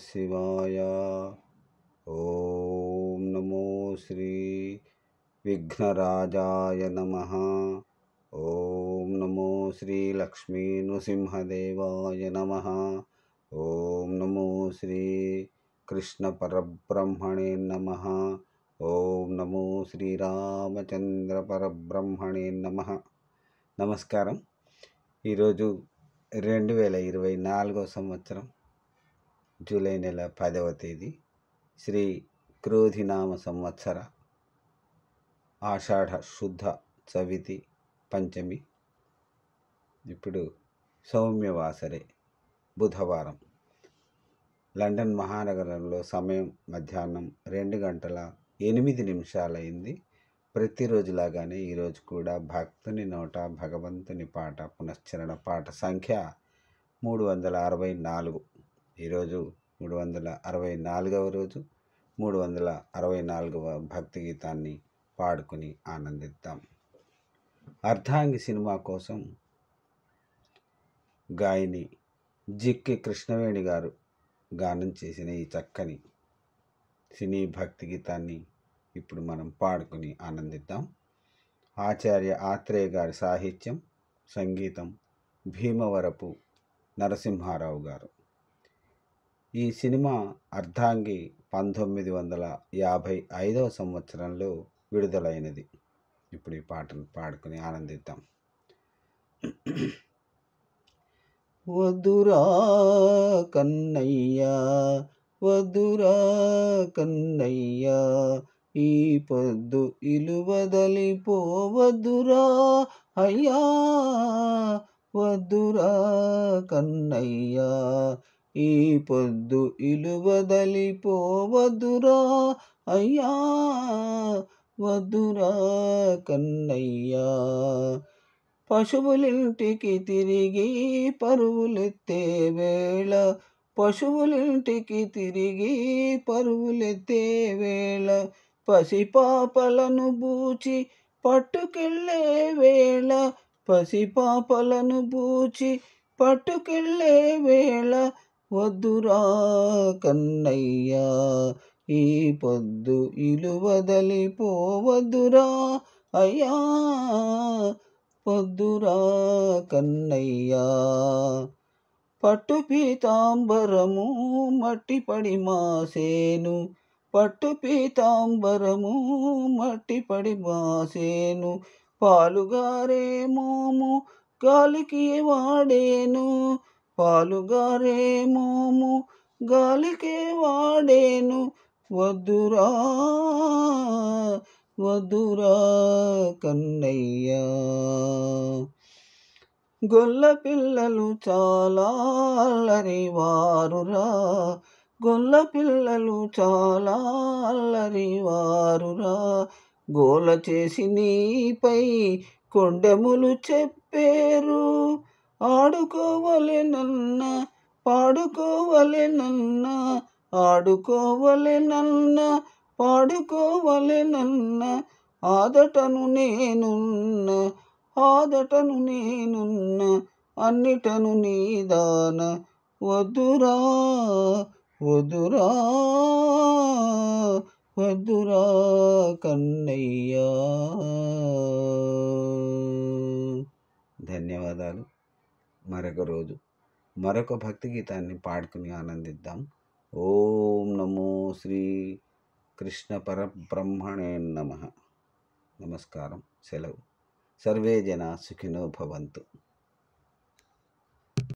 శివాయ. ఓం నమో శ్రీ విఘ్నరాజాయ నమః. ఓం నమో శ్రీ లక్ష్మీ నృసింహదేవాయ నమః. ఓం నమో శ్రీ కృష్ణ పరబ్రహ్మణే నమః. ఓం నమో శ్రీరామచంద్ర పరబ్రహ్మణే నమః. నమస్కారం. ఈరోజు 2024 సంవత్సరం జూలై నెల 10వ తేదీ, శ్రీ క్రోధినామ సంవత్సర ఆషాఢ శుద్ధ చవితి పంచమి. ఇప్పుడు సౌమ్యవాసరే బుధవారం. లండన్ మహానగరంలో సమయం మధ్యాహ్నం 2:08 అయింది. ప్రతిరోజులాగానే ఈరోజు కూడా భక్తుని నోట భగవంతుని పాట, పునశ్చరణ పాట సంఖ్య 364. ఈరోజు 364వ రోజు. 364వ భక్తి గీతాన్ని పాడుకుని ఆనందిద్దాం. అర్ధాంగి సినిమా కోసం గాయని జిక్కి కృష్ణవేణి గారు గానం చేసిన ఈ చక్కని సినీ భక్తి గీతాన్ని ఇప్పుడు మనం పాడుకుని ఆనందిద్దాం. ఆచార్య ఆత్రేయ గారి సాహిత్యం, సంగీతం భీమవరపు నరసింహారావు గారు. ఈ సినిమా అర్ధాంగి 1955వ సంవత్సరంలో విడుదలైనది. ఇప్పుడు ఈ పాటను పాడుకుని ఆనందిద్దాం. వదురా కన్నయ్యా, వదురా కన్నయ్యా, ఈ పొద్దు ఇలువదలిపోవదురా అయ్యా, వదురా కన్నయ్యా, ఈ పొద్దు ఇలువదలిపోవదురా అయ్యా, వదురా కన్నయ్యా. పశువులింటికి తిరిగి పరువులెత్తే వేళ, పశువులింటికి తిరిగి పరువులెత్తే వేళ, పసిపాపలను బూచి పట్టుకెళ్ళే వేళ, పసిపాపలను బూచి పట్టుకెళ్ళే వేళ, వద్దురా కన్నయ్యా, ఈ పొద్దు ఇలువదలిపోవద్దురా అయ్యా, వద్దురా కన్నయ్యా. పట్టు పీతాంబరము మట్టిపడి మాసేను, పట్టు పీతాంబరము మట్టిపడి మాసేను, పాలుగారే మోము గాలికి వాడేను, పాలుగారే మోము గాలికి వాడేను, వద్దురా వద్దురా కన్నయ్యా. గొల్ల పిల్లలు చాలా అల్లరివారురా, గొల్ల పిల్లలు చాలా అల్లరివారురా, గోల చేసి నీపై కొండెములు చెప్పేరు, ఆడుకోవలెనన్న పాడుకోవలెనన్న, ఆడుకోవలెనన్న పాడుకోవలెనన్న, ఆదటను నేనున్న ఆదటను నేనున్న, అన్నిటను నీదాన, వద్దురా వద్దురా వద్దురా కన్నయ్యా. ధన్యవాదాలు. మరొక రోజు మరొక భక్తి గీతాన్ని పాడుకుని ఆనందిద్దాం. ఓం నమో శ్రీ కృష్ణ పరబ్రహ్మణే నమః. నమస్కారం. సెలవు. సర్వే జనా సుఖినో భవంతు.